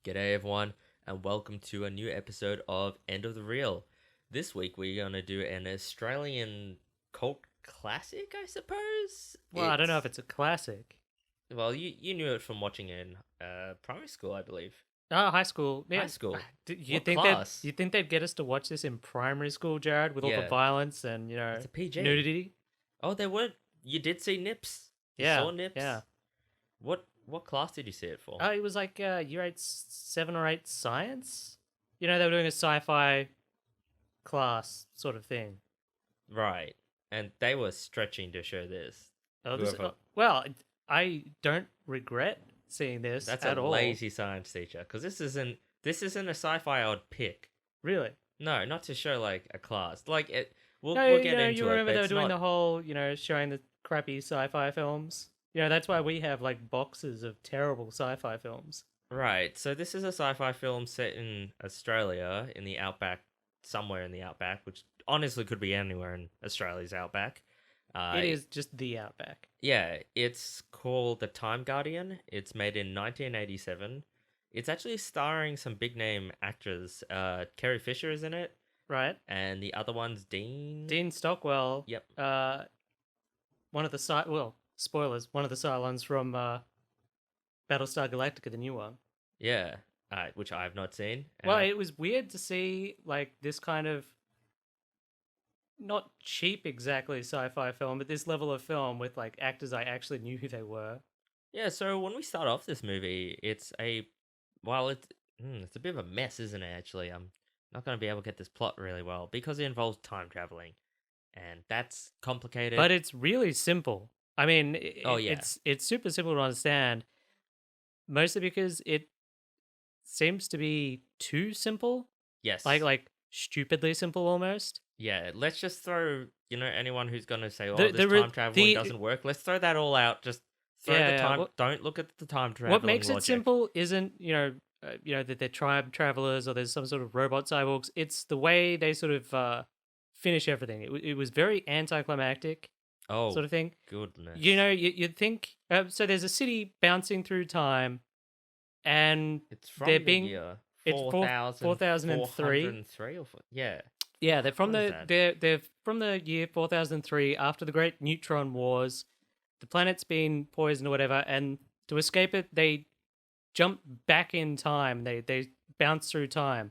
G'day everyone, and welcome to a new episode of End of the Reel. This week we're gonna do an Australian cult classic, I suppose. Well, I don't know if it's a classic. Well, you knew it from watching it in primary school, I believe. Oh, high school. Yeah. High school. You What think class? you think they'd get us to watch this in primary school, Jared, with all the Yeah, violence and it's a PG. nudity? Oh, there were. You did see Nips. You Yeah, saw Nips. yeah. What class did you see it for? Oh, it was like year 8, 7 or 8 science. You know, they were doing a sci-fi class sort of thing. Right, and they were stretching to show this. Oh, Whoever. well, I don't regret seeing this That's at a all. lazy science teacher, because this isn't a sci-fi I would pick. Really? No, not to show like a class. Like it, we'll No, we'll get into you it. remember But they were it's doing not. the whole, showing the crappy sci-fi films. That's why we have like boxes of terrible sci-fi films. Right. So this is a sci-fi film set in Australia, in the outback, somewhere in the outback, which honestly could be anywhere in Australia's outback. It is just the outback, Yeah, it's called The Time Guardian. It's made in 1987. It's actually starring some big name actors. Carrie Fisher is in it, right? and the other one's Dean. Dean Stockwell. Yep. One of the spoilers. One of the Cylons from Battlestar Galactica, the new one. Yeah. Which I have not seen. Well, it was weird to see like this kind of not cheap exactly sci-fi film, but this level of film with like actors I actually knew who they were. Yeah, so when we start off this movie, it's a it's a bit of a mess, isn't it? Actually, I'm not going to be able to get this plot really well because it involves time traveling, and that's complicated. But it's really simple. I mean, Oh, yeah. it's super simple to understand, mostly because it seems to be too simple, Yes, like stupidly simple almost. yeah. Let's just throw anyone who's going to say, "Oh, The- this the re- time traveling the- doesn't work." Let's throw that all out. Just throw Yeah, the yeah, time. what- Don't look at the time traveling. What makes it logic. simple isn't that they're tribe travelers or there's some sort of robot cyborgs. It's the way they sort of finish everything. It was very anticlimactic Oh, sort of thing. goodness. You'd think so. There's a city bouncing through time, and it's from they're the being- year it's 4003. 403 or yeah. yeah, they're from What is they're from the year 4003 after the Great Neutron Wars. The planet's been poisoned or whatever, and to escape it, they jump back in time. They bounce through time,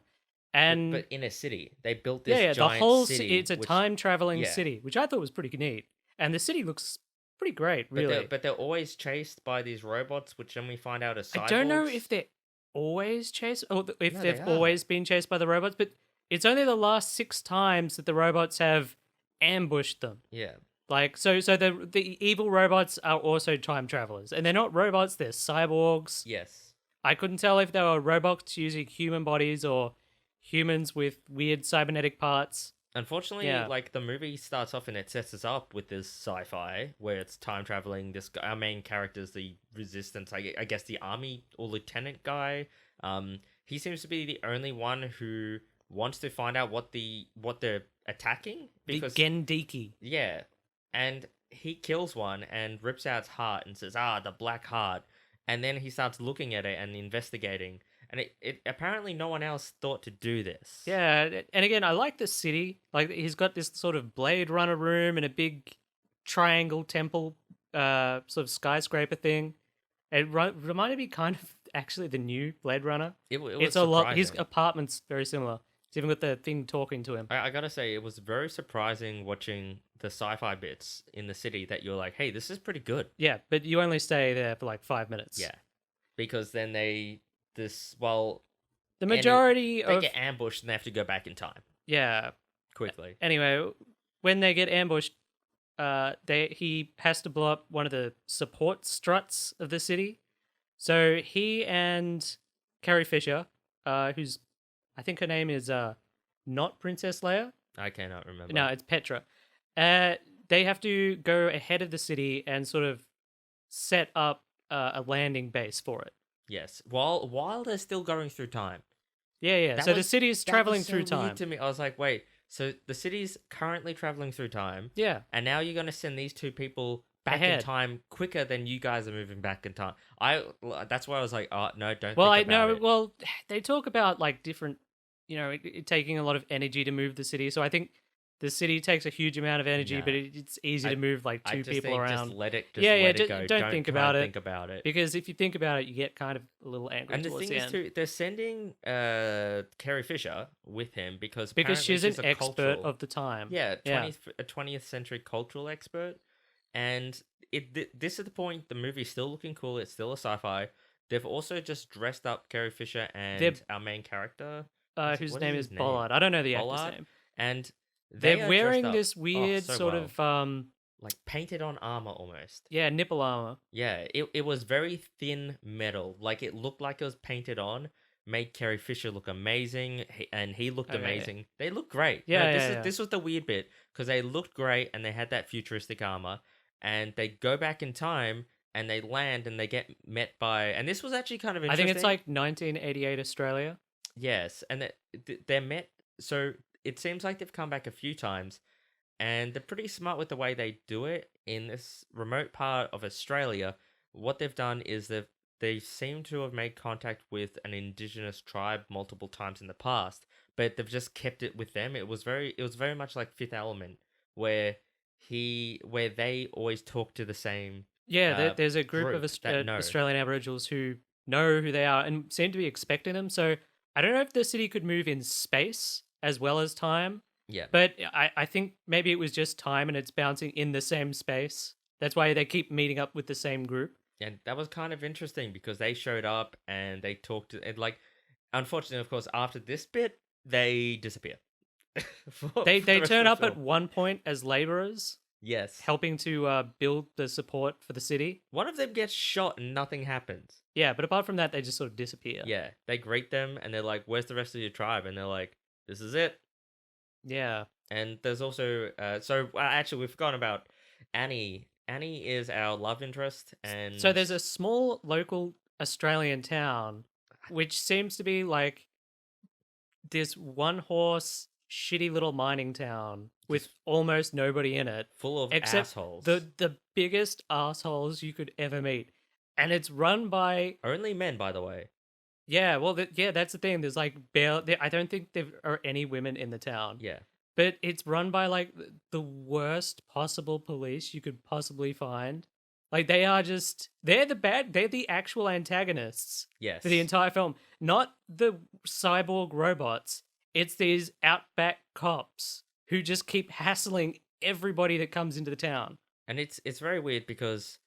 and But in a city, they built this the giant whole city. it's a which- time traveling yeah. city, which I thought was pretty neat. And the city looks pretty great, But really. they're always chased by these robots, which then we find out are cyborgs. I don't know if they're always chased or if No, they've they are. always been chased by the robots, but it's only the last 6 times that the robots have ambushed them. Yeah. Like so the evil robots are also time travelers, and they're not robots; they're cyborgs. Yes. I couldn't tell if they were robots using human bodies or humans with weird cybernetic parts. Unfortunately, Yeah. like the movie starts off and it sets us up with this sci-fi where it's time traveling. Our main character's the resistance, I guess the army or lieutenant guy. He seems to be the only one who wants to find out what they're attacking because The Gendiki. yeah, and he kills one and rips out its heart and says, the black heart. And then he starts looking at it and investigating. And it apparently no one else thought to do this. Yeah, and again, I like the city. Like he's got this sort of Blade Runner room and a big triangle temple, sort of skyscraper thing. It reminded me kind of actually the new Blade Runner. It was It's a lot. His surprising. apartment's very similar. It's even got the thing talking to him. I gotta say, it was very surprising watching the sci-fi bits in the city that you're like, hey, this is pretty good. Yeah, but you only stay there for like 5 minutes. Yeah. Because then the majority they of get ambushed and they have to go back in time yeah. quickly. Anyway, when they get ambushed, he has to blow up one of the support struts of the city. So he and Carrie Fisher, who's I think her name is not Princess Leia. I cannot remember. No, it's Petra. They have to go ahead of the city and sort of set up a landing base for it. Yes. While they're still going through time. Yeah. That So the was- city is That traveling was so through weird time. to me. I was like, wait, so the city's currently traveling through time, Yeah. and now you're going to send these two people back in Ahead. time quicker than you guys are moving back in time. That's why I was like, oh no, don't Well, think I about know. it. Well, they talk about like different, it taking a lot of energy to move the city. So I think the city takes a huge amount of energy, No, but it's easy to I move like I two just people think just around. let it just Yeah, yeah. let it go. Don't Don't think try about and it think about it. because if you think about it, you get kind of a little angry And the towards thing the is end too, they're sending Carrie Fisher with him because because apparently she's an she's a expert cultural, of the time. yeah, Yeah. 20th century cultural expert. And this is the point. The movie's still looking cool. It's still a sci-fi. They've also just dressed up Carrie Fisher They're and our main character. whose What is name is his name? Bollard. I don't know the actor's Bollard. name. And They're they are dressed wearing up, this oh, weird so sort well, of like painted on armor almost. yeah, nipple armor. Yeah, it was very thin metal. Like it looked like it was painted on. Made Carrie Fisher look amazing, and he looked Okay. amazing. They looked great. Yeah, No, yeah. this was the weird bit because they looked great and they had that futuristic armor, and they go back in time and they land and they get met by, and this was actually kind of I interesting. think it's like 1988 Australia. Yes, and they're met. So it seems like they've come back a few times, and they're pretty smart with the way they do it in this remote part of Australia. What they've done is they seem to have made contact with an indigenous tribe multiple times in the past, but they've just kept it with them. It was very much like Fifth Element, where where they always talk to the same Yeah, there's a group of group that know. Australian Aboriginals who know who they are and seem to be expecting them. So I don't know if the city could move in space as well as time, Yeah. but I think maybe it was just time and it's bouncing in the same space. That's why they keep meeting up with the same group. And that was kind of interesting because they showed up and they talked to, and like, unfortunately, of course, after this bit, they disappear. They For the rest turn of the up at film. one point as laborers, Yes. helping to build the support for the city. One of them gets shot and nothing happens. Yeah, but apart from that, they just sort of disappear. Yeah. They greet them and they're like, "Where's the rest of your tribe?" And they're like, "This is it." Yeah. And there's also, actually, we've forgotten about Annie. Annie is our love interest, and So there's a small local Australian town, which seems to be like this one horse, shitty little mining town with Just almost nobody in it, full of except assholes. the biggest assholes you could ever meet, and it's run by Only men, by the way. yeah. Well, yeah, that's the thing. There's like I don't think there are any women in the town. Yeah. But it's run by like the worst possible police you could possibly find. Like they're the actual antagonists Yes. for the entire film, not the cyborg robots. It's these outback cops who just keep hassling everybody that comes into the town. And it's very weird because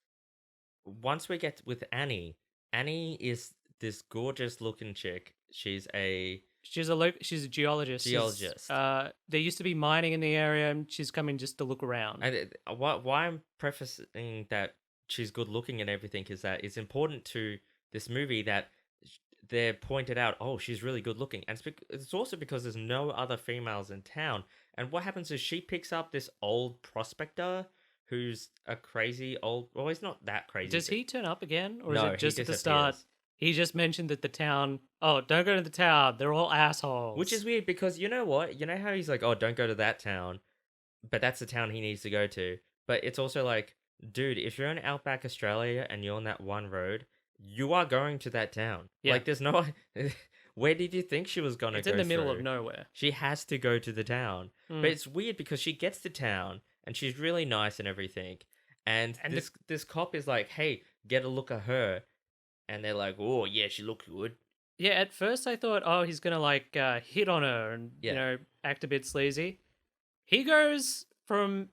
once we get with Annie, Annie is this gorgeous looking chick. She's a She's a geologist. geologist. There used to be mining in the area, and she's coming just to look around. And why I'm prefacing that she's good looking and everything is that it's important to this movie that they're pointed out, oh, she's really good looking. And it's also because there's no other females in town. And what happens is she picks up this old prospector who's a crazy old, well, he's not that crazy. Does but- he turn up again, or No, is it he just at the start? disappears. He just mentioned that the town. Oh, don't go to the town. They're all assholes. Which is weird because you know what? You know how he's like, oh, don't go to that town, but that's the town he needs to go to. But it's also like, dude, if you're in outback Australia and you're on that one road, you are going to that town. Yeah. Like, there's no. Where did you think she was gonna It's go? in the middle of through? nowhere. She has to go to the town. Mm. But it's weird because she gets to town and she's really nice and everything. And And this cop is like, hey, get a look at her. And they're like, oh, yeah, she looks good. Yeah, at first I thought, oh, he's gonna like hit on her and Yeah. act a bit sleazy. He goes from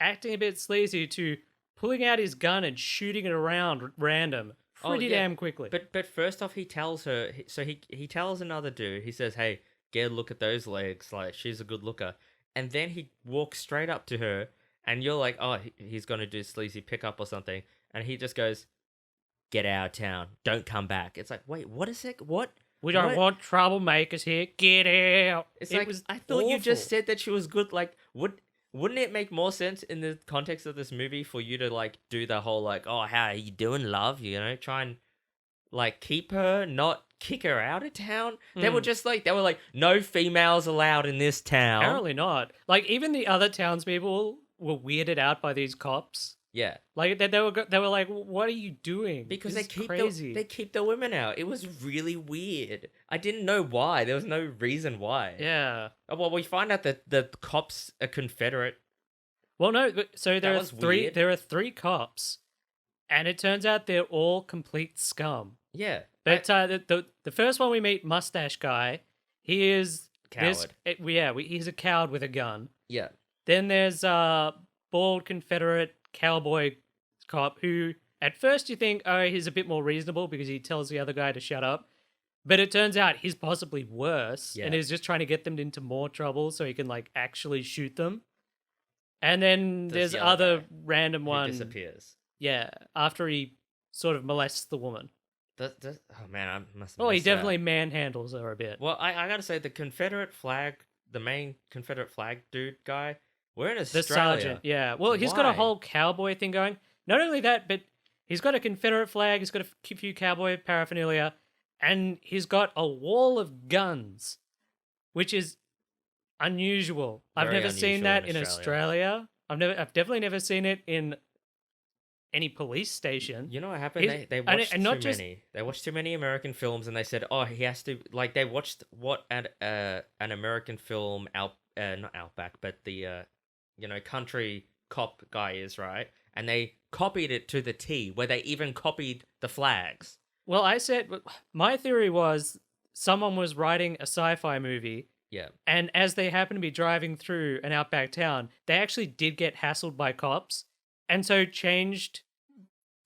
acting a bit sleazy to pulling out his gun and shooting it around random pretty yeah, damn quickly. But first off, he tells her. So he tells another dude. He says, "Hey, get a look at those legs. Like she's a good looker." And then he walks straight up to her, and you're like, "Oh, he's gonna do sleazy pickup or something." And he just goes, "Get out of town. Don't come back." It's like, wait, what is it? What? We don't what? want troublemakers here. Get out. It's It like was I thought you just awful. said that she was good. Like, wouldn't it make more sense in the context of this movie for you to like do the whole like, oh, how are you doing, love? You know, try and like keep her, not kick her out of town. They were just like, no females allowed in this town. Apparently not. Like even the other townspeople were weirded out by these cops. Yeah, Like they were like, "What are you doing? because This is crazy." they keep the women out. It was really weird. I didn't know why. There was no reason why. Yeah. Well, we find out that the cops are Confederate. Well, no. So That was weird. There are three cops, and it turns out they're all complete scum. Yeah, But the first one we meet, Mustache Guy, he is coward. he's a coward with a gun. Yeah, Then there's bald Confederate cowboy cop who, at first, you think, oh, he's a bit more reasonable because he tells the other guy to shut up. But it turns out he's possibly worse, and Yeah. he's just trying to get them into more trouble so he can like actually shoot them. And then There's there's the other other guy random who one, disappears. yeah, after he sort of molests the woman. Oh man, I must. Have Oh, he missed that. definitely manhandles her a bit. Well, I gotta say the Confederate flag, the main Confederate flag dude guy, we're in The Australia. sergeant, yeah. Well, he's got a Why? whole cowboy thing going. Not only that, but he's got a Confederate flag, he's got a few cowboy paraphernalia, and he's got a wall of guns, which is unusual. I've Very never seen unusual that in in Australia. I've definitely never seen it in any police station. You know what happened? He's- They and watched and not too just- many. They watched too many American films, and they said, "Oh, he has to." Like they watched what an American film not Outback, but the country cop guy is, right, and they copied it to the T, where they even copied the flags. Well, my theory was someone was writing a sci-fi movie, Yeah, and as they happened to be driving through an outback town, they actually did get hassled by cops, and so changed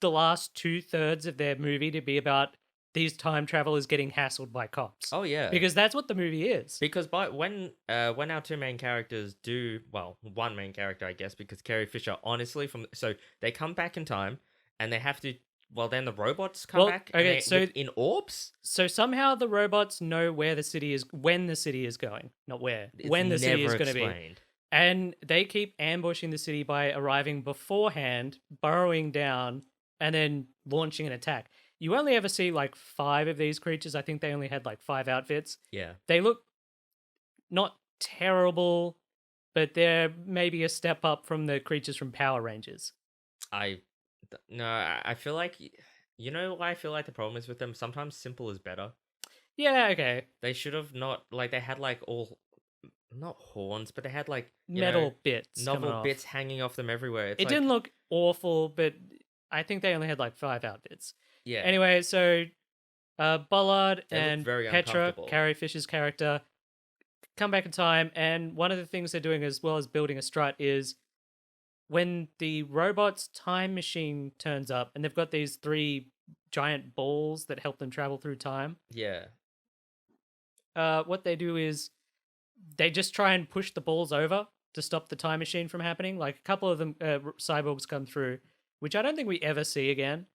the last 2/3 of their movie to be about these time travelers getting hassled by cops. oh yeah, Because that's what the movie is. because when our two main characters do, well, one main character, I guess, because Carrie Fisher, honestly, so they come back in time and they have to, well, then the robots come Well, back okay, so- in orbs. So somehow the robots know where the city is, when the city is going, not where, It's when the city is never going to be. explained. And they keep ambushing the city by arriving beforehand, burrowing down, and then launching an attack. You only ever see like 5 of these creatures. I think they only had like 5 outfits. Yeah. They look not terrible, but they're maybe a step up from the creatures from Power Rangers. No, I feel like, you know why I feel like the problem is with them? Sometimes simple is better. Yeah, okay. They should have not, like, they had like all, not horns, but they had like, Metal bits. coming novel off. bits hanging off them everywhere. It's It like, didn't look awful, but I think they only had like 5 outfits. yeah. Anyway, so Bullard They look and very Petra, uncomfortable. Carrie Fisher's character, come back in time, and one of the things they're doing as well as building a strut is when the robot's time machine turns up, and they've got these 3 giant balls that help them travel through time. Yeah. What they do is they just try and push the balls over to stop the time machine from happening. Like a couple of them, cyborgs come through, which I don't think we ever see again.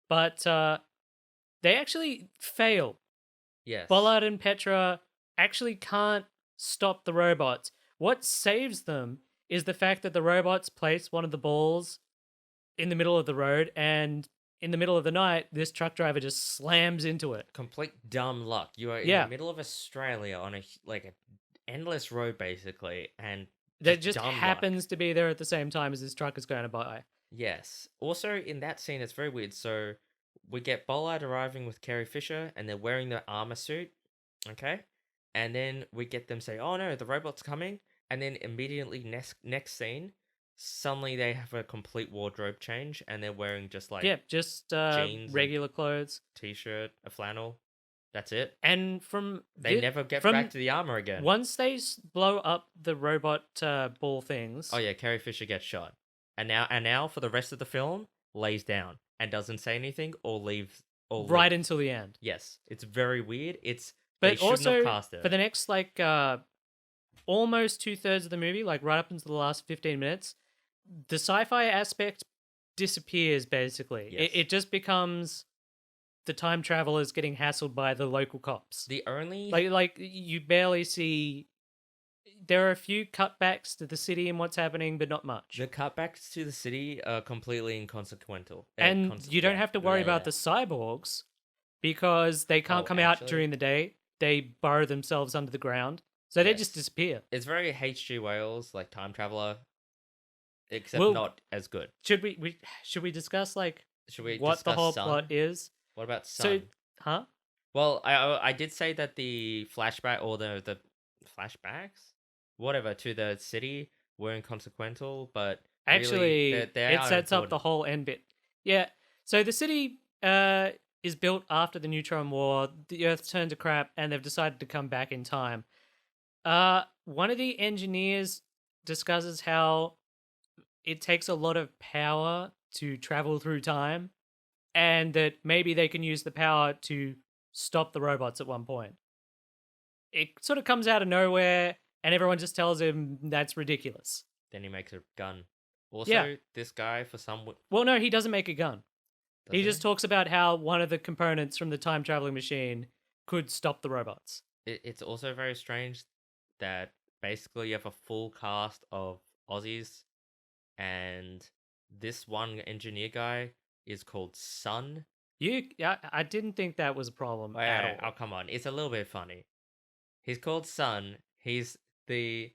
But they actually fail. Yes. Bullard and Petra actually can't stop the robots. What saves them is the fact that the robots place one of the balls in the middle of the road, and in the middle of the night, this truck driver just slams into it. Complete dumb luck. You are in Yeah. the middle of Australia on a endless road, basically, and That just dumb luck. happens to be there at the same time as this truck is going by. Yes. Also, in that scene, it's very weird. So, we get Bollard arriving with Carrie Fisher, and they're wearing the armor suit. Okay? And then we get them say, "Oh no, the robot's coming." And then immediately, next scene, suddenly they have a complete wardrobe change, and they're wearing just like Yeah, just jeans and- regular clothes. t-shirt, a flannel. That's it. And from They never get from back to the armor again. once they blow up the robot ball things. Oh yeah, Carrie Fisher gets shot, and now for the rest of the film, lays down and doesn't say anything or leaves or right until the end. Yes, it's very weird. They But shouldn't have also cast it. for the next like almost 2/3 of the movie, like right up until the last 15 minutes, the sci-fi aspect disappears basically. Yes. It just becomes the time travelers getting hassled by the local cops. The only Like you barely see. There are a few cutbacks to the city and what's happening, but not much. the cutbacks to the city are completely inconsequential. And you don't have to worry about the cyborgs because they can't Oh, come out actually- during the day. They burrow themselves under the ground, so they just Yes. disappear. It's very H.G. Wells, like time traveler except Well, not as good. should we discuss like Should we what the discuss whole Sun? plot is? What about So, Sun? huh? Well, I did say that the flashback or the flashbacks, whatever, to the city were inconsequential, but really Actually, they it are sets up the important. whole end bit. Yeah. So the city is built after the neutron war. The Earth turned to crap, and they've decided to come back in time. One of the engineers discusses how it takes a lot of power to travel through time, and that maybe they can use the power to stop the robots at one point. It sort of comes out of nowhere, and everyone just tells him that's ridiculous. Then he makes a gun. Yeah. Also, this guy for some Well, no, he doesn't make a gun. He doesn't just talks about how one of the components from the time traveling machine could stop the robots. It's also very strange that basically you have a full cast of Aussies, and this one engineer guy is called Sun. I didn't think that was a problem at all. Oh, come on, it's a little bit funny. He's called Sun. He's the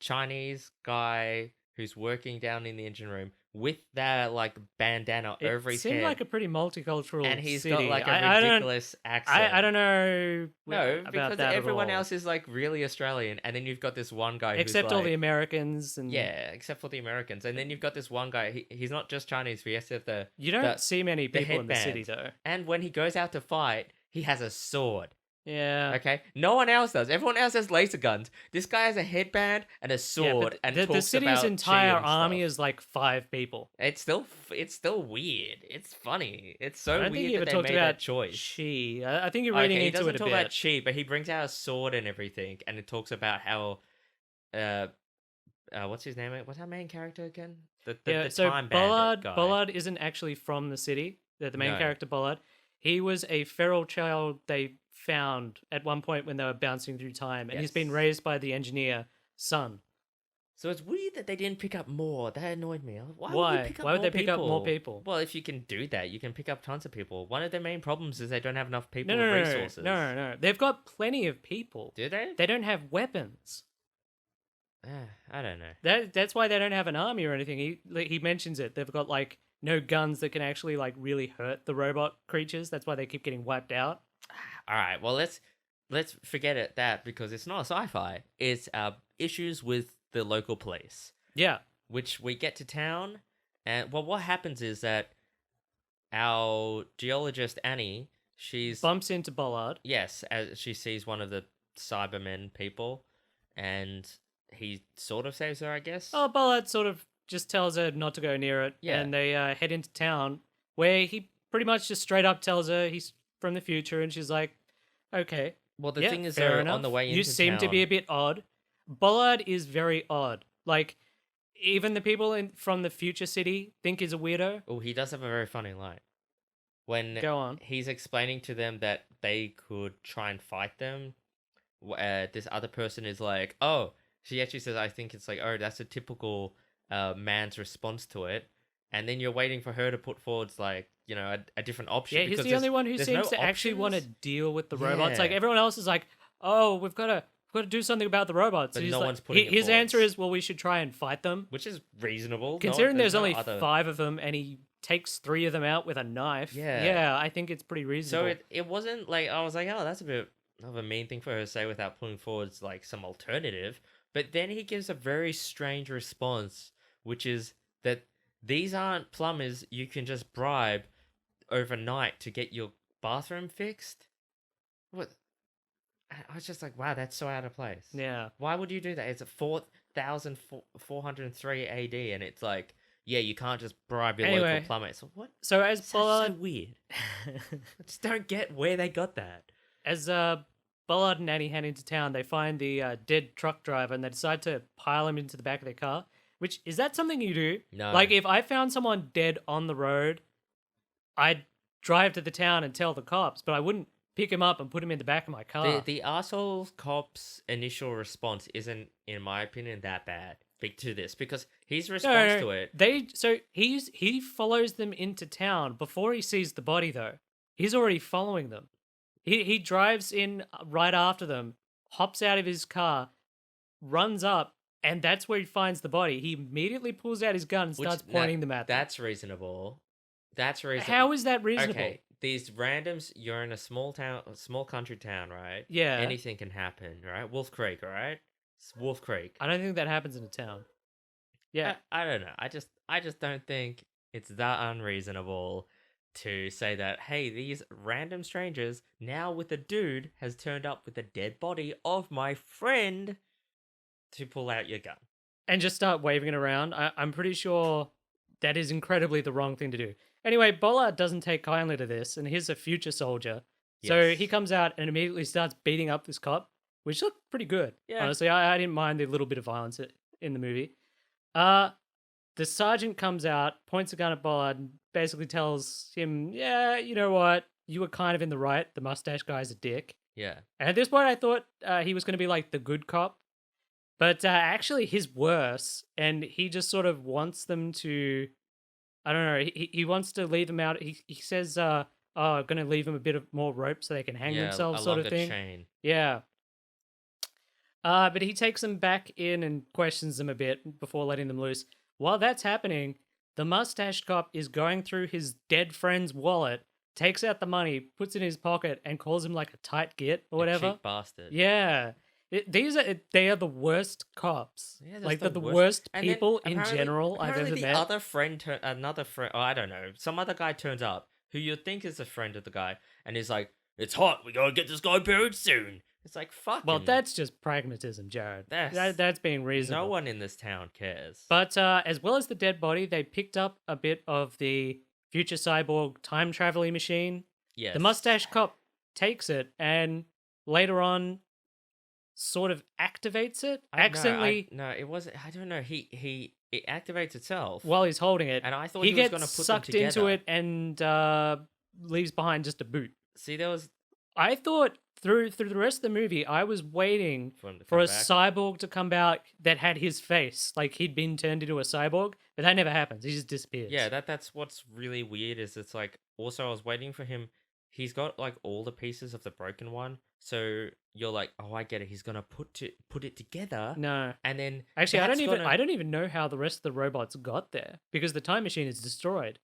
Chinese guy who's working down in the engine room with that like bandana It over his seemed head, like a pretty multicultural and he's city. got like a I don't, ridiculous accent. I don't know No, about because that everyone at all. else is like really Australian, and then you've got this one guy Except who's all like, the Americans and yeah, except for the Americans, and then you've got this one guy. He's not just Chinese. He has to have you don't the see many the people in the city headband. though. And when he goes out to fight, he has a sword. Yeah. Okay, no one else does. Everyone else has laser guns. This guy has a headband and a Yeah, sword, but and the talks city's about entire chi and army stuff. is like 5 people. It's still weird. It's funny. It's I so don't think he weird ever that they talked made about that choice. chi. I think you're reading Okay, he into doesn't it a talk bit. about chi, but he brings out a sword and everything, and it talks about how, uh, what's his name? What's our main character again? The So time bandit guy. Bollard isn't actually from the city. The main No. character Bollard, he was a feral child they found at one point when they were bouncing through time, and he's been Yes. raised by the engineer Sun. So it's weird that they didn't pick up more. That annoyed me. Why would Why? you pick up Why would more they pick up more people? people? Well, if you can do that, you can pick up tons of people. One of their main problems is they don't have enough people No, no, with no, resources. no. They've got plenty of people. Do they? They don't have weapons. I don't know. That's why they don't have an army or anything. He mentions it. They've got like no guns that can actually like really hurt the robot creatures. That's why they keep getting wiped out. All right. Well, let's forget it that because it's not a sci-fi. It's issues with the local police. Yeah. Which we get to town, and well, what happens is that our geologist Annie, she's Bumps into Bollard. yes, as she sees one of the Cybermen people, and he sort of saves her, I guess. Oh, Bollard sort of just tells her not to go near it, Yeah. and they head into town, where he pretty much just straight up tells her he's from the future, and she's like, "Okay, Well, the yeah, thing is, fair though, enough. on the way into you seem to be a town- bit odd." Bollard is very odd. Like, even the people from the future city think he's a weirdo. Oh, he does have a very funny line when Go on. he's explaining to them that they could try and fight them. This other person is like, "Oh," she actually says, "I think it's like, oh, that's a typical man's response to it." And then you're waiting for her to put forward like, a different option. Yeah, he's because the only one who there's seems no to actually want to options. deal with the robots. Like Yeah. everyone else is like, "Oh, we've got to do something about the robots." But And he's no like, one's putting it his answer forwards. is, "Well, we should try and fight them." Which is reasonable. Considering there's no only other... 5 of them, and he takes 3 of them out with a knife. Yeah. Yeah, I think it's pretty So reasonable. it wasn't like I was like, oh, that's a bit of a mean thing for her to say without putting forward like some alternative. But then he gives a very strange response, which is that these aren't plumbers you can just bribe overnight to get your bathroom fixed. What? I was just like, wow, that's so out of place. Yeah. Why would you do that? It's a 4,403 AD, and it's like, yeah, you can't just bribe your Anyway. local plumber. So what? So as So Bollard, weird. I just don't get where they got that. as Bollard and Annie head into town, they find the dead truck driver, and they decide to pile him into the back of their car. Which is that something you do? No. Like if I found someone dead on the road, I'd drive to the town and tell the cops, but I wouldn't pick him up and put him in the back of my car. The arsehole cop's initial response isn't, in my opinion, that bad to this because his response to it. He follows them into town before he sees the body though. He's already following them. He drives in right after them, hops out of his car, runs up, And that's where he finds the body. He immediately pulls out his gun and Which starts pointing them at them. that's reasonable. That's reasonable. How is that reasonable? Okay, these randoms. You're in a small town, a small country town, right? Yeah. Anything can happen, right? Wolf Creek, all right? It's Wolf Creek. I don't think that happens in a town. Yeah. I don't know. I just don't think it's that unreasonable to say that, hey, these random strangers now with a dude has turned up with the dead body of my friend to pull out your gun. And just start waving it around. I'm pretty sure that is incredibly the wrong thing to do. Anyway, Bollard doesn't take kindly to this, and he's a future soldier. So Yes. he comes out and immediately starts beating up this cop, which looked pretty good. Yeah. Honestly, I didn't mind the little bit of violence in the movie. The sergeant comes out, points a gun at Bollard, and basically tells him, yeah, you know what? You were kind of in the right. The mustache guy's a dick. Yeah. And at this point, I thought he was going to be like the good cop. But actually, he's worse. And he just sort of wants them to, I don't know, he wants to leave them out. He says, oh, I'm going to leave them a bit of more rope so they can hang themselves, a sort of longer thing. chain. Yeah. But he takes them back in and questions them a bit before letting them loose. While that's happening, the mustache cop is going through his dead friend's wallet, takes out the money, puts it in his pocket, and calls him like a tight git or whatever. Cheap bastard. Yeah. They are the worst cops. Yeah, like that's the worst And then people in apparently- general I've apparently ever the met. other friend, another friend, I don't know, some other guy turns up who you think is a friend of the guy, and he's like, "It's hot. We gotta get this guy buried soon." It's like, fuck. Well, that's just pragmatism, Jared. That's being reasonable. No one in this town cares. But as well as the dead body, they picked up a bit of the future cyborg time traveling machine. yes, The mustache cop takes it and later on sort of activates it accidentally No, it wasn't. I don't know. It activates itself while he's holding it. and I thought He he was gets gonna put them sucked together. into it and leaves behind just a boot. See, there was I thought through the rest of the movie, I was waiting for him to for come a back. cyborg to come back that had his face, like he'd been turned into a cyborg, but that never happens. He just disappears. Yeah, that's what's really weird. Is it's like also I was waiting for him. He's got like all the pieces of the broken one, so you're like, oh, I get it. He's gonna put it together, No. and then Actually, that's I don't even know how the rest of the robots got there because the time machine is destroyed.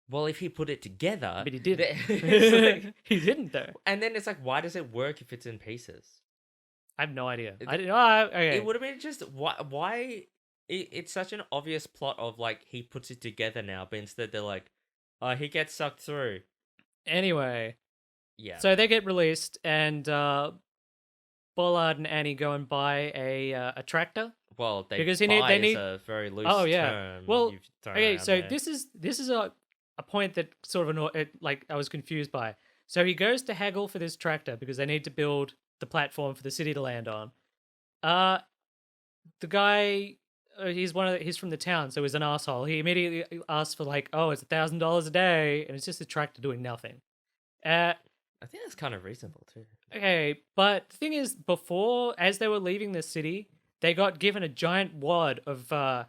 Well, if he put it together, But he didn't. it's like- He didn't though. and then it's like, why does it work if it's in pieces? I have no idea. It- I didn't. Oh, okay. It would have been just why it's such an obvious plot of like he puts it together now, but instead they're like, oh, he gets sucked through. Anyway, Yeah. so they get released, and Bollard and Annie go and buy a tractor. well, because they they need- a very loose Oh, yeah. term. Well, you've thrown Okay, around so there. this is a point that sort of like I was confused by. So he goes to haggle for this tractor because they need to build the platform for the city to land on. The guy, he's from the town, so he's an asshole. He immediately asks for like, oh, it's $1,000 a day, and it's just a tractor doing nothing. I think that's kind of reasonable too. Okay, but the thing is, before, as they were leaving the city, they got given a giant wad of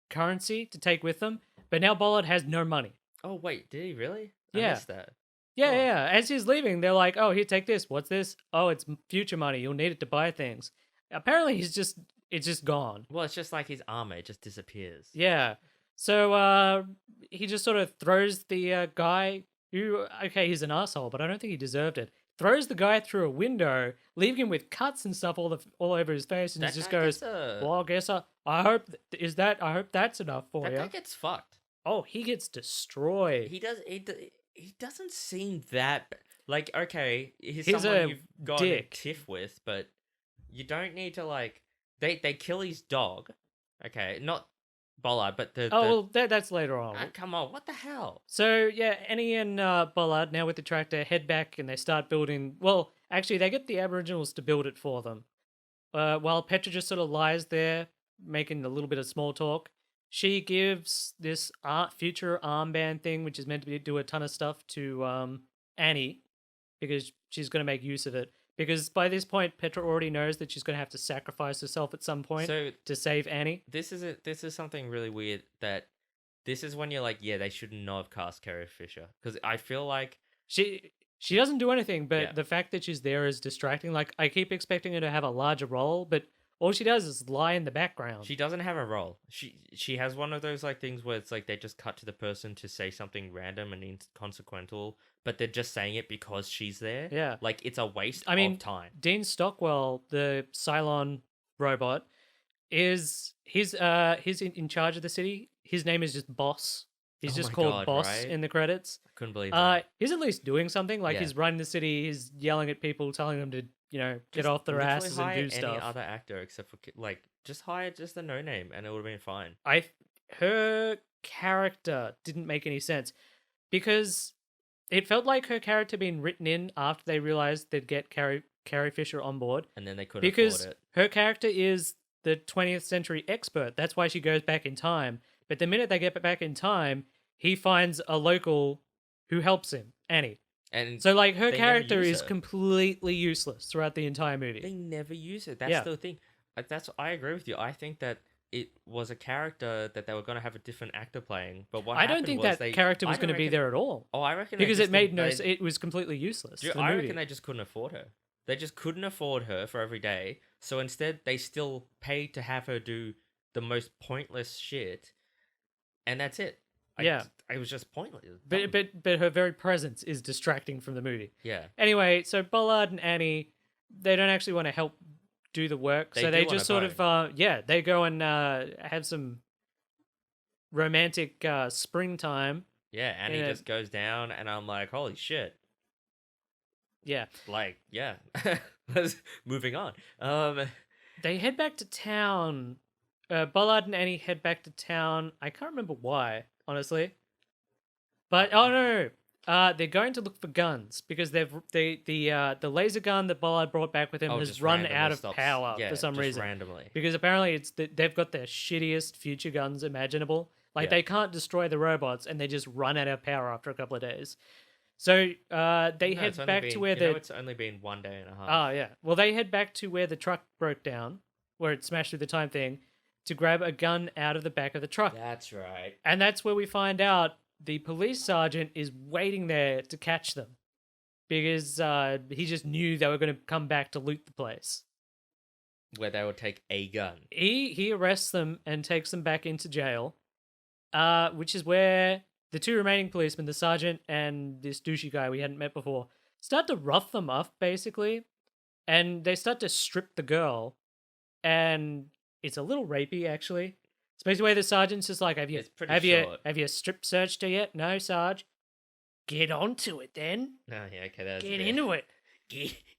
currency to take with them, but now Bollard has no money. Oh wait, did he really? Yeah. I missed that. Yeah, Oh. yeah. As he's leaving, they're like, "Oh, here, take this. What's this? Oh, it's future money. You'll need it to buy things." Apparently, it's just gone. Well, it's just like his armor; it just disappears. Yeah. So he just sort of throws the guy who, okay, he's an asshole, but I don't think he deserved it. Throws the guy through a window, leaving him with cuts and stuff all over his face, and he just guy goes, gets, "Well, I guess I hope I hope that's enough for that you." guy gets fucked. Oh, he gets destroyed. He does. He doesn't seem that like okay. He's He's someone a you've got a dick. tiff with, but you don't need to like. They kill his dog. Okay, not Bollard, but the. Oh, well, that's later on. Come on! What the hell? So yeah, Annie and Bollard, now with the tractor, head back and they start building. Well, actually, they get the Aboriginals to build it for them. While Petra just sort of lies there, making a little bit of small talk. She gives this future armband thing, which is meant to do a ton of stuff, to Annie, because she's going to make use of it. Because by this point, Petra already knows that she's going to have to sacrifice herself at some point So to save Annie. this is something really weird that this is when you're like, yeah, they should not have cast Carrie Fisher because I feel like She doesn't do anything, but Yeah. the fact that she's there is distracting. Like, I keep expecting her to have a larger role, but All she does is lie in the background. She doesn't have a role. She has one of those like things where it's like they just cut to the person to say something random and inconsequential, but they're just saying it because she's there. Yeah. Like it's a waste I mean, of time. Dean Stockwell, the Cylon robot, he's in charge of the city. His name is just Boss. He's Oh just my called God, Boss right? in the credits. I couldn't believe that. He's at least doing something. Like Yeah. he's running the city. He's yelling at people, telling them to get Just off their literally asses and hire do any stuff. other actor except for like just hire just a no name and it would have been fine. Her character didn't make any sense because it felt like her character being written in after they realized they'd get Carrie Fisher on board. And then they couldn't Because afford it. her character is the 20th century expert. That's why she goes back in time. But the minute they get back in time, he finds a local who helps him, Annie. And So, like, her they never character use is her. completely useless throughout the entire They movie. never use it. That's Yeah. the thing. I agree with you. I think that it was a character that they were going to have a different actor playing. But what I don't happened think was that character I was don't going to be reckon- there at all. Oh, I reckon they Because just it made didn't- no they- sense. It was completely useless. Dude, to the I movie. reckon they just couldn't afford her. They just couldn't afford her for every day. So instead, they still paid to have her do the most pointless shit, and that's it. Yeah. It was just pointless. It was But, dumb. but her very presence is distracting from the movie. Yeah, Anyway, so Bollard and Annie, they don't actually want to help do the work. They So do they wanna just sort of, they go and have some romantic springtime. yeah. Annie Yeah. just goes down, and I'm like, holy shit. Yeah. Like, yeah. Moving on. They head back to town. Bollard and Annie head back to town. I can't remember why, honestly. But oh no, they're going to look for guns because the laser gun that Bollard brought back with him has just run randomly out of stops. power Yeah, for some just reason. randomly. Because apparently they've got the shittiest future guns imaginable. Like Yeah. they can't destroy the robots and they just run out of power after a couple of days. So they No, head it's only back been, to where you know, the it's only been 1 day and a half. oh yeah. Well, they head back to where the truck broke down, where it smashed through the time thing, to grab a gun out of the back of the truck. That's right. And that's where we find out the police sergeant is waiting there to catch them because he just knew they were going to come back to loot the place. Where they would take a gun. He arrests them and takes them back into jail, which is where the two remaining policemen, the sergeant and this douchey guy we hadn't met before, start to rough them up, basically. And they start to strip the girl. And it's a little rapey, actually. It's basically where the sergeant's just like, It's pretty short. have you strip searched her yet? No, Sarge. Get onto it then. No, yeah, okay, that's Get fair. into it.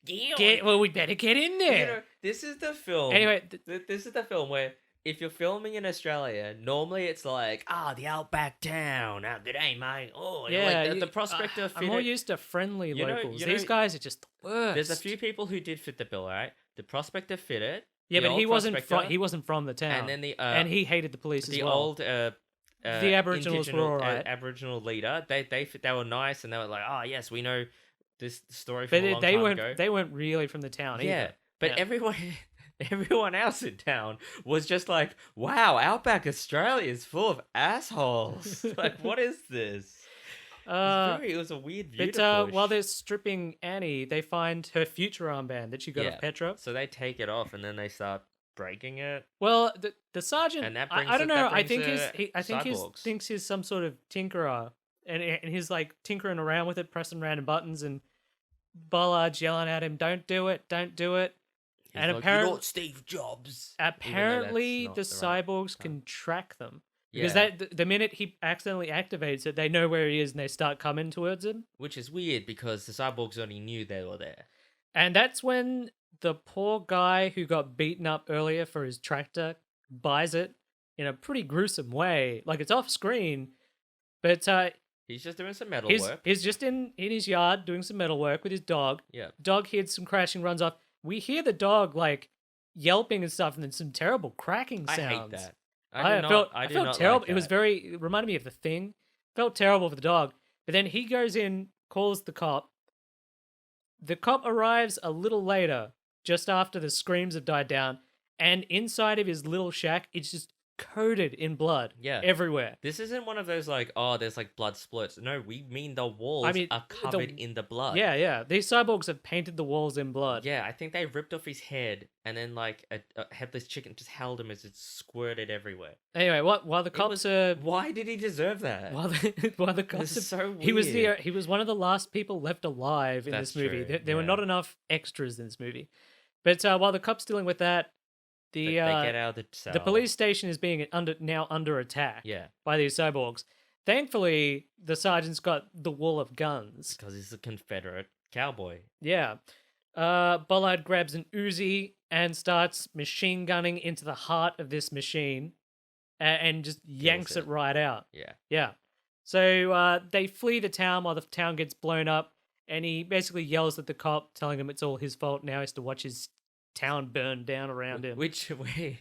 Get Well, we better get in there. You know, this is the film. Anyway, This is the film where if you're filming in Australia, normally it's like, the outback town. G'day, mate. Oh, yeah, like the prospector. I'm more used to friendly You know- locals. you These know- guys are just the worst. There's a few people who did fit the bill, right? The prospector fit it. Yeah, the but he old wasn't prospector, he wasn't from the town, and then the and he hated the police the as well. old the Aboriginals were alright. Aboriginal leader. They were nice, and they were like, yes, we know this story but from a long they time weren't ago. they weren't really from the town Yeah, either. but Yeah. everyone else in town was just like, wow, outback Australia is full of assholes. Like, what is this? It was a weird view. But while they're stripping Annie, they find her future armband that she got Yeah. off Petra. So they take it off, and then they start breaking it. Well, the sergeant, And that I brings don't it- know. that I think brings, I think cyborgs. thinks he's some sort of tinkerer, and he's like tinkering around with it, pressing random buttons, and Bollard's yelling at him, "Don't do it! Don't do it!" He's And like, apparent- "You're not Steve Jobs." Apparently, not the the right cyborgs term. can track them. Because Yeah. the minute he accidentally activates it, they know where he is and they start coming towards him. Which is weird because the cyborgs only knew they were there. And that's when the poor guy who got beaten up earlier for his tractor buys it in a pretty gruesome way. Like, it's off screen, but He's just doing some metal he's, work. he's just in his yard doing some metal work with his dog. Yeah. Dog hears some crashing, runs off. We hear the dog, like, yelping and stuff, and then some terrible cracking I sounds. hate that. I do felt not terrible. like It was that. it reminded me of The Thing. Felt terrible for the dog. But then he goes in, calls the cop. The cop arrives a little later, just after the screams have died down, and inside of his little shack, it's just coated in blood Yeah. everywhere. This isn't one of those like, oh, there's like blood splurts. No, we mean the walls I mean, are covered in the blood. Yeah. These cyborgs have painted the walls in blood. Yeah, I think they ripped off his head and then like a headless chicken just held him as it squirted everywhere. Anyway, while the cops are Why did he deserve that? while the cops This is so weird. he was one of the last people left alive in That's this movie. true, There were yeah. not enough extras in this movie. But while the cops dealing with that, They get out of the cell. the police station is being now under attack Yeah, by these cyborgs. Thankfully, the sergeant's got the wall of guns. because he's a Confederate cowboy. Yeah. Bollard grabs an Uzi and starts machine gunning into the heart of this machine and just yanks it it. right out. Yeah. Yeah. So they flee the town while the town gets blown up, and he basically yells at the cop, telling him it's all his fault. Now he has to watch his town burn down around him. Which wait,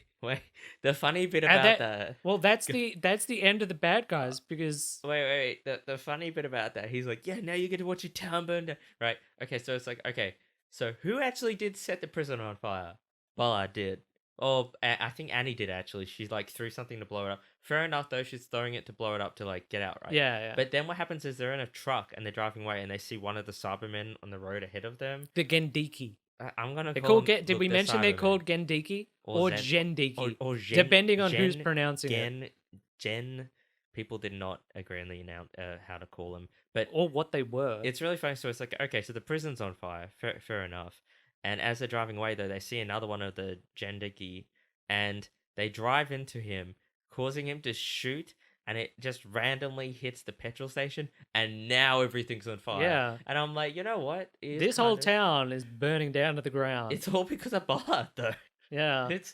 the funny bit And about that- that. Well, that's the end of the bad guys because Wait. The funny bit about that, he's like, yeah, now you get to watch your town burn down. Right. Okay, so it's like, okay, so who actually did set the prison on fire? Bollard did. Oh, I think Annie did actually. She like threw something to blow it up. Fair enough though, she's throwing it to blow it up to like get out, right? yeah. But then what happens is they're in a truck and they're driving away and they see one of the Cybermen on the road ahead of them. The Gendiki. I'm gonna They're call called. them, Did we they're mention they're Cybermen. called Gendiki or Zen- Gendiki? or Gen, Depending on who's Gen- pronouncing it. Gen. People did not agree on the how to call them, but Or what they were. it's really funny. So it's like, okay, so the prison's on fire. Fair enough. And as they're driving away, though, they see another one of the Jendiki, and they drive into him, causing him to shoot, and it just randomly hits the petrol station, and now everything's on fire. Yeah. And I'm like, you know what? It is This whole kind of- town is burning down to the ground. It's all because of Bollard, though. Yeah. It's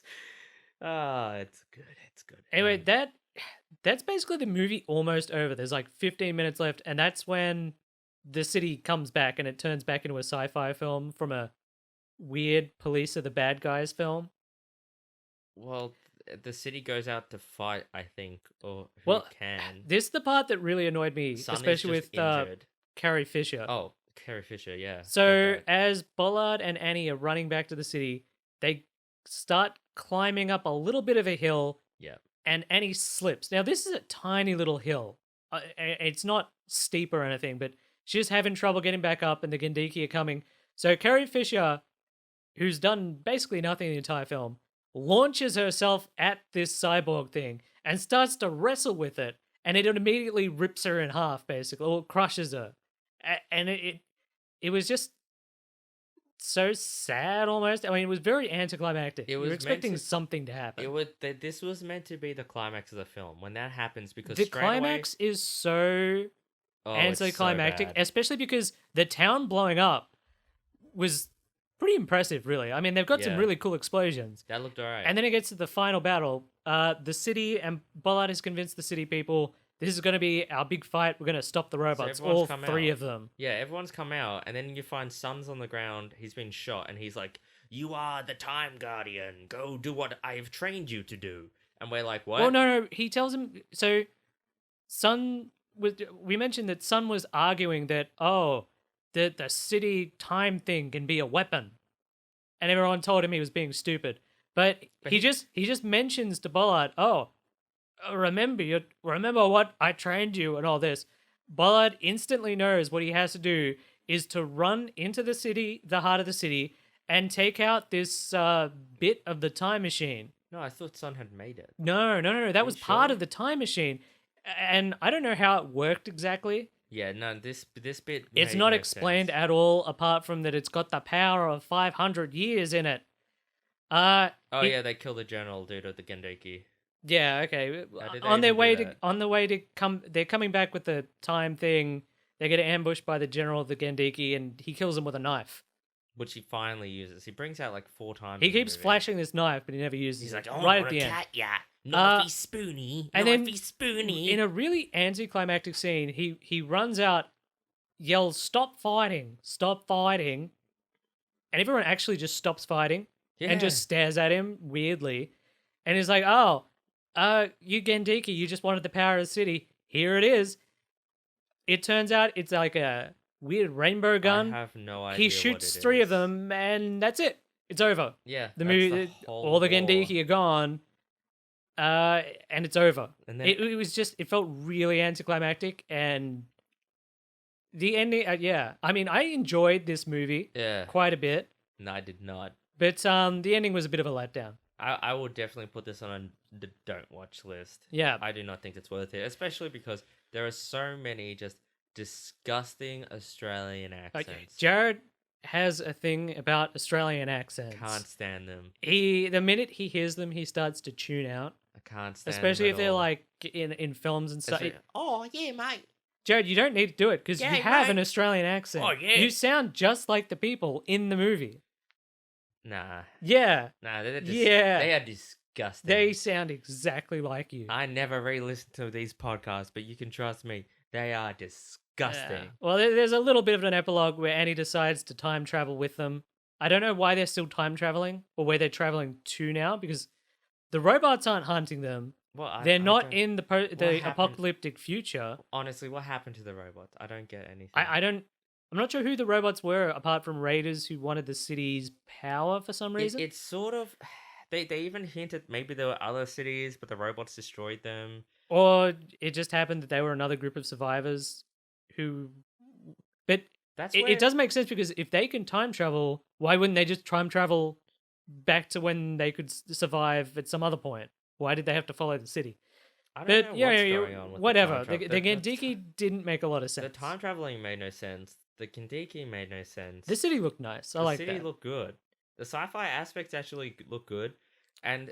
good. It's good. Anyway, that's basically the movie almost over. There's like 15 minutes left, and that's when the city comes back and it turns back into a sci-fi film from a weird police are the bad guys film. Well, the city goes out to fight, I think, or who Well, can. This is the part that really annoyed me, Son is especially just with injured. Carrie Fisher. Oh, Carrie Fisher, yeah. So that guy. as Bollard and Annie are running back to the city, they start climbing up a little bit of a hill. Yeah. And Annie slips. Now this is a tiny little hill. It's not steep or anything, but she's having trouble getting back up, and the Gendiki are coming. So Carrie Fisher, who's done basically nothing in the entire film, launches herself at this cyborg thing and starts to wrestle with it, and it immediately rips her in half, basically, or crushes her. And it was just so sad almost. I mean, it was very anticlimactic. It You was were meant expecting to- something to happen. This was meant to be the climax of the film. When that happens, because The straight climax is so away, it's so anticlimactic, bad. especially because the town blowing up was pretty impressive, really. I mean, they've got some Yeah. really cool explosions. That looked alright. And then it gets to the final battle. The city, and Bollard has convinced the city people, this is going to be our big fight. We're going to stop the robots, everyone's all come three out. of them. Yeah, everyone's come out, and then you find Son's on the ground. He's been shot, and he's like, "You are the Time Guardian. Go do what I have trained you to do." And we're like, "What?" Well, no, he tells him. So, we mentioned that Sun was arguing that, the city time thing can be a weapon. And everyone told him he was being stupid. But he just mentions to Bollard, remember what I trained you and all this. Bollard instantly knows what he has to do is to run into the city, the heart of the city, and take out this bit of the time machine. No, I thought Son had made it. No. That was part sure? of the time machine. And I don't know how it worked exactly. Yeah, no, this bit. It's made not no explained sense. at all, apart from that it's got the power of 500 years in it. Oh it- yeah, they killed the general dude of the Gendeki. Yeah, okay. How did they On their even way do to that? on the way to come, they're coming back with the time thing. They get ambushed by the general of the Gendiki, and he kills them with a knife. Which he finally uses. He brings out like 4 times. He in the keeps movie. flashing this knife, but he never uses He's it. like, "Oh, right I at the end. cat ya, Uh, knifey spoony, and then knifey spoony." In a really anticlimactic scene, he runs out, yells, "Stop fighting! Stop fighting!" And everyone actually just stops fighting and just stares at him weirdly. And he's like, you Gendiki, you just wanted the power of the city. Here it is. It turns out it's like a weird rainbow gun. I have no idea. He what shoots it 3 of is. them, and that's it. It's over. Yeah, The that's movie, whole all the war. Gendiki are gone. and it's over. And then It was just, it felt really anticlimactic, and the ending. Yeah, I mean, I enjoyed this movie yeah, quite a bit, no, I did not. but the ending was a bit of a letdown. I will definitely put this on the don't watch list. Yeah. I do not think it's worth it, especially because there are so many just disgusting Australian Okay. accents. Jared has a thing about Australian accents. Can't stand them. The minute he hears them, he starts to tune out. I can't stand Especially them if at they're all. like in films and stuff. Oh yeah, mate. Jared, you don't need to do it because Yeah, you have an mate. Australian accent. Oh, yeah. You sound just like the people in the movie. Nah, Yeah. they're Yeah. they are disgusting. They sound exactly like you. I never re-listened to these podcasts, but you can trust me, they are disgusting. Yeah. Well, there's a little bit of an epilogue where Annie decides to time travel with them. I don't know why they're still time traveling or where they're traveling to now, because the robots aren't hunting them. Well, They're I not don't- in the happened- apocalyptic future. Honestly, what happened to the robots? I don't get anything. I'm not sure who the robots were apart from raiders who wanted the city's power for some reason. It's sort of. They even hinted maybe there were other cities, but the robots destroyed them. Or it just happened that they were another group of survivors who. But That's it does make sense, because if they can time travel, why wouldn't they just time travel back to when they could survive at some other point? Why did they have to follow the city? I don't But know yeah, what's yeah, going on with whatever. The, The Gandiki didn't make a lot of sense. the time traveling made no sense. The Kindiki made no sense. The city looked nice. I the like city that. looked good. The sci-fi aspects actually look good, and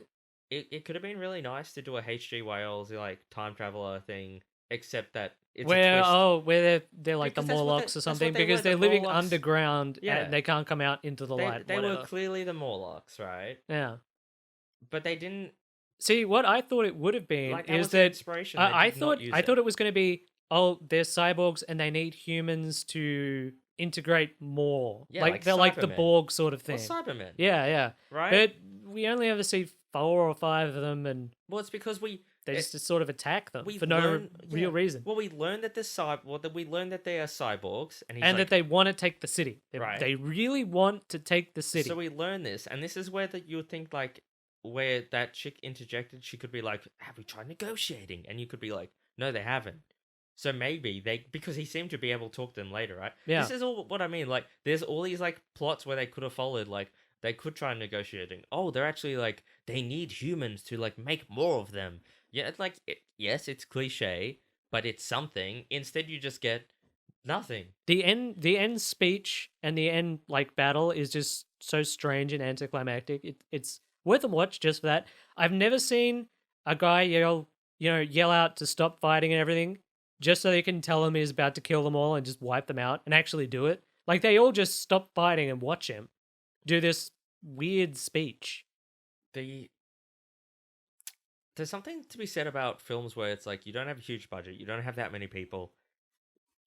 it could have been really nice to do a H.G. Wells like time traveler thing, except that it's a twist. Where they're like Because the that's what Morlocks they- or that's something, what they because were, they're the living Morlocks. underground Yeah. and they can't come out into the light. They were whatever. clearly the Morlocks, right? Yeah. But they didn't. See, what I thought it would have been Like, that is was the that inspiration. They I did not thought use I thought it was going to be, oh, they're cyborgs and they need humans to integrate more. Yeah, like like they're like the Cybermen. Borg sort of thing. Well, Cybermen. Yeah, yeah. Right. But we only ever see 4 or 5 of them, and Well, it's because they it- just sort of attack them we for no learn- real yeah. reason. Well, we learned that we learned that they are cyborgs, and And that they want to take the city. Right. They really want to take the city. So we learned this, and this is where you would think like where that chick interjected, she could be like, "Have we tried negotiating?" And you could be like, "No, they haven't." So maybe because he seemed to be able to talk to them later, right? Yeah. This is all what I mean. Like, there's all these like plots where they could have followed, like they could try negotiating. Oh, they're actually like they need humans to like make more of them. Yeah, it's like yes, it's cliche, but it's something. Instead, you just get nothing. The end speech and the end like battle is just so strange and anticlimactic. It's worth a watch just for that. I've never seen a guy yell out to stop fighting and everything just so they can tell him he's about to kill them all and just wipe them out and actually do it. Like, they all just stop fighting and watch him do this weird speech. There's something to be said about films where it's like you don't have a huge budget, you don't have that many people.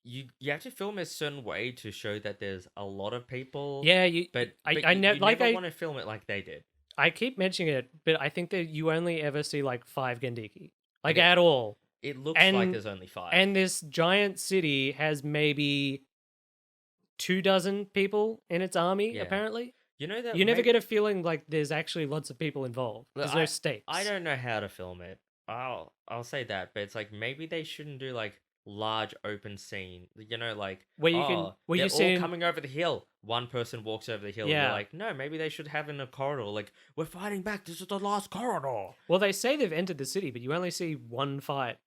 You have to film a certain way to show that there's a lot of people. Yeah, but I you never never want to film it like they did. I keep mentioning it, but I think that you only ever see like 5 Gandiki, like Okay. at all. It looks like And- there's only 5. And this giant city has maybe 24 people in its army, Yeah. apparently. you know that You never get a feeling like there's actually lots of people involved. Look, There's no stakes. I don't know how to film it. I'll say that, but it's like maybe they shouldn't do like large open scene. You know, like Where you can- where they're you see all in- coming over the hill. One person walks over the hill. Yeah. You're like, no, maybe they should have in a corridor. Like, we're fighting back. This is the last corridor. Well, they say they've entered the city, but you only see one fight.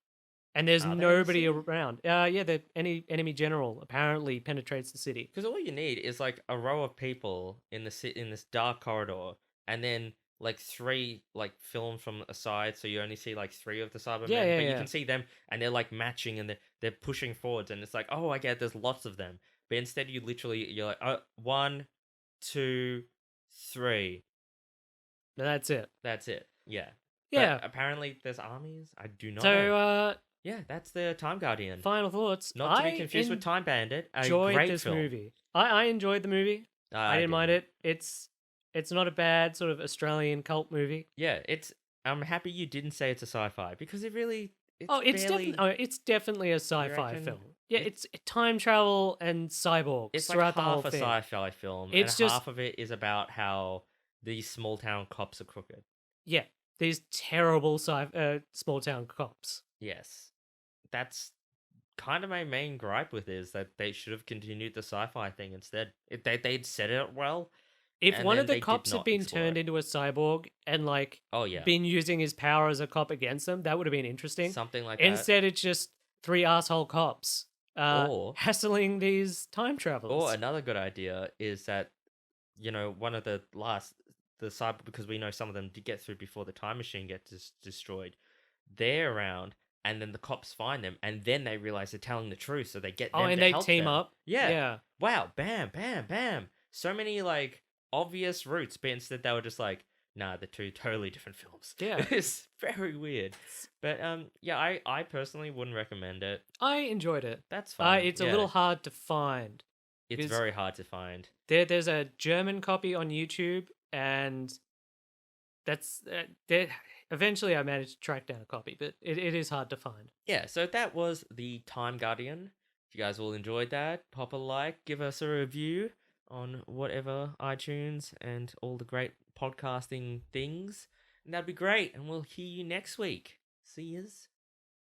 And there's Are they in the nobody city? around. Yeah, the enemy general apparently penetrates the city. Because all you need is like a row of people in this dark corridor, and then like 3 like filmed from a side, so you only see like 3 of the Cybermen, Yeah, but you yeah. can see them, and they're like matching, and they're pushing forwards, and it's like, oh, I get there's lots of them, but instead you're like, oh, 1, 2, 3, That's it. that's it, yeah. Yeah. But apparently there's armies. I do not So, know. Yeah, that's the Time Guardian. final thoughts. Not to I be confused with Time Bandit. A enjoyed great this film. movie. I enjoyed the movie. I didn't mind it. It's not a bad sort of Australian cult movie. Yeah, I'm happy you didn't say it's a sci-fi because it really. It's barely, definitely a sci-fi reckon? film. Yeah, it's time travel and cyborgs It's throughout like the whole half a thing. sci-fi film, It's and just- half of it is about how these small town cops are crooked. Yeah, these terrible small town cops. Yes, that's kind of my main gripe with it, is that they should have continued the sci-fi thing instead. They'd set it up well, If and one of then the they did cops had not been explore turned it. into a cyborg and like Oh yeah, been using his power as a cop against them, that would have been interesting. something like that. Instead, it's just three asshole cops Or hassling these time or travelers. another good idea is that, one of the cyber, because we know some of them did get through before the time machine gets destroyed. They're around, and then the cops find them, and then they realize they're telling the truth, so they get Oh, them and to they help team them. up. Yeah. Yeah. Wow. Bam. Bam. Bam. So many like obvious routes, but instead they were just like, nah, they're two totally different films. Yeah. It's very weird. But yeah, I personally wouldn't recommend it. I enjoyed it. That's fine. It's a Yeah. little hard to find. It's because very hard to find. there's a German copy on YouTube, and that's there. Eventually, I managed to track down a copy, but it is hard to find. Yeah, so that was the Time Guardian. If you guys all enjoyed that, pop a like, give us a review on whatever iTunes and all the great podcasting things. And that'd be great. And we'll hear you next week. See yous.